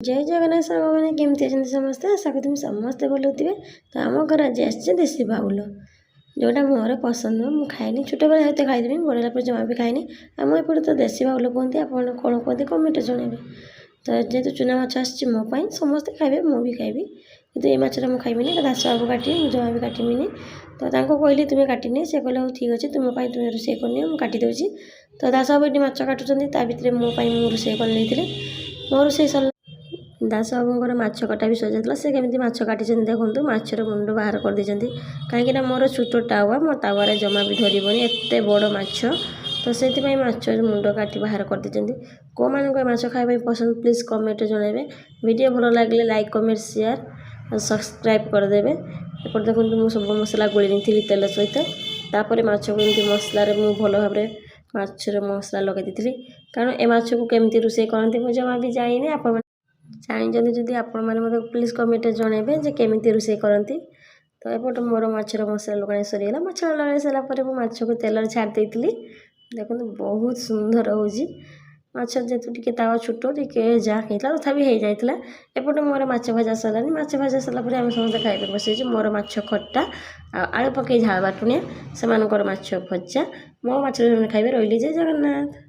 जय जगन्नाथ साଙ୍ଗମାନେ କେମିତି ଅଛନ୍ତି ସମସ୍ତେ। ଆଶା କରୁଛି ସମସ୍ତେ ଭଲ ଥିବେ। ତ ଆମ ଘର ଆଜି ଆସିছে ଦେଶୀ ବାଉଲ, ଯେଉଁଟା ମୋର ପସନ୍ଦ। ମୁଁ ଖାଇନି, ଛୋଟବେଳେ ହয়তো ଖାଇଦେବି, ବଡ଼ ହେଲା ପରେ ଜମା ବି ଖାଇନି। ଆମ ଏପଟେ ତ ଦେଶୀ ବାଉଲ କୁହନ୍ତି, ଆପଣ କ'ଣ କୁହନ୍ତି କମେଣ୍ଟରେ ଜଣାଇବେ। ତ ଯେହେତୁ ଚୁନା ମାଛ ଆସିଛି ମୋ ପାଇଁ, ସମସ୍ତେ ଖାଇବେ, ମୁଁ ବି ଖାଇବି, କିନ୍ତୁ ଏଇ ମାଛଟା ମୁଁ ଖାଇବିନି। ଏଇଟା ଦାସ ବାବୁ କାଟିବେ, ମୁଁ ଜମା ବି କାଟିବିନି। ତ ତାଙ୍କୁ କହିଲି ତୁମେ କାଟିନି, ସେ କହିଲେ ହଉ ଠିକ୍ ଅଛି, ତୁମ ପାଇଁ ତୁମେ ରୋଷେଇ କରିନିଅ, ମୁଁ କାଟିଦେଉଛି। ତ ଦାସ ବାବୁ ଏଠି ମାଛ କାଟୁଛନ୍ତି, ତା ଭିତରେ ମୋ ପାଇଁ ମୁଁ ରୋଷେଇ କରି ନେଇଥିଲି। ମୋ ରୋଷେଇ ସରିଲା। ଦାସ ବାବୁଙ୍କର ମାଛ କଟା ବି ସରିଯାଇଥିଲା। ସେ କେମିତି ମାଛ କାଟିଛନ୍ତି ଦେଖନ୍ତୁ, ମାଛର ମୁଣ୍ଡ ବାହାର କରିଦେଇଛନ୍ତି। କାହିଁକିନା ମୋର ଛୋଟ ତାୱା, ମୋ ତାୱାରେ ଜମା ବି ଧରିବନି ଏତେ ବଡ଼ ମାଛ, ତ ସେଥିପାଇଁ ମାଛର ମୁଣ୍ଡ କାଟି ବାହାର କରିଦେଇଛନ୍ତି। କେଉଁମାନଙ୍କୁ ଏ ମାଛ ଖାଇବା ପାଇଁ ପସନ୍ଦ ପ୍ଲିଜ୍ କମେଣ୍ଟରେ ଜଣାଇବେ। ଭିଡ଼ିଓ ଭଲ ଲାଗିଲେ ଲାଇକ୍, କମେଣ୍ଟ, ସେୟାର ଆଉ ସବସ୍କ୍ରାଇବ୍ କରିଦେବେ। ଏପଟେ ଦେଖନ୍ତୁ ମୁଁ ସବୁ ମସଲା ଗୋଳି ନେଇଥିଲି ତେଲ ସହିତ। ତାପରେ ମାଛକୁ ଏମିତି ମସଲାରେ ମୁଁ ଭଲ ଭାବରେ ମାଛର ମସଲା ଲଗାଇ ଦେଇଥିଲି। କାରଣ ଏ ମାଛକୁ କେମିତି ରୋଷେଇ କରନ୍ତି ମୁଁ ଜମା ବି ଜାଣିନି। ଆପଣ ଜାଣିଛନ୍ତି ଯଦି ଆପଣମାନେ ମୋତେ ପ୍ଲିଜ୍ କମେଣ୍ଟରେ ଜଣାଇବେ ଯେ କେମିତି ରୋଷେଇ କରନ୍ତି। ତ ଏପଟେ ମୋର ମାଛର ମସଲା ଲଗାଇ ସରିଗଲା। ମସଲା ଲଗାଇ ସାରିଲା ପରେ ମୁଁ ମାଛକୁ ତେଲରେ ଛାଡ଼ି ଦେଇଥିଲି। ଦେଖନ୍ତୁ ବହୁତ ସୁନ୍ଦର ହେଉଛି ମାଛ, ଯେହେତୁ ଟିକେ ତାୱା ଛୋଟ, ଟିକେ ଯାହା ହେଇଥିଲା ତଥାପି ହେଇଯାଇଥିଲା। ଏପଟେ ମୋର ମାଛ ଭଜା ସରିଲାନି। ମାଛ ଭଜା ସରିଲା ପରେ ଆମେ ସମସ୍ତେ ଖାଇବା ବସିଛୁ। ମୋର ମାଛ ଖଟା ଆଉ ଆଳୁ ପକେଇ ଝାଳ ବାଟୁଣିଆ, ସେମାନଙ୍କର ମାଛ ଭଜା, ମୋ ମାଛ ଖାଇବେ। ରହିଲି, ଜୟ ଜଗନ୍ନାଥ।